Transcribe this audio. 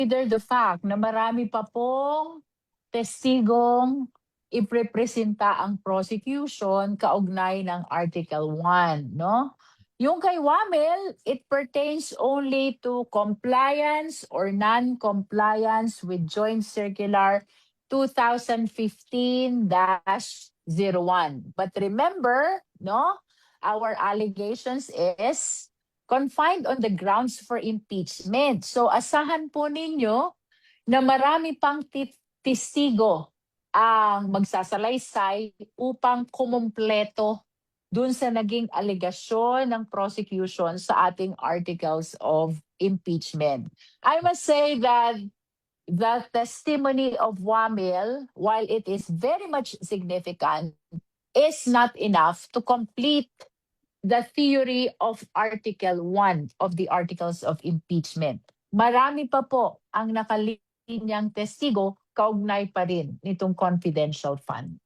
consider the fact na marami pa pong testigong iprepresenta ang prosecution kaugnay ng Article 1, no? Yung kay Wamel, it pertains only to compliance or non-compliance with Joint Circular 2015-01. But remember, no, our allegations is confined on the grounds for impeachment. So asahan po ninyo na marami pang testigo ang magsasalaysay upang kumumpleto dun sa naging alegasyon ng prosecution sa ating articles of impeachment. I must say that the testimony of Wamil, while it is very much significant, is not enough to complete the theory of Article 1 of the Articles of Impeachment. Marami pa po ang nakalinyang testigo kaugnay pa rin nitong confidential fund.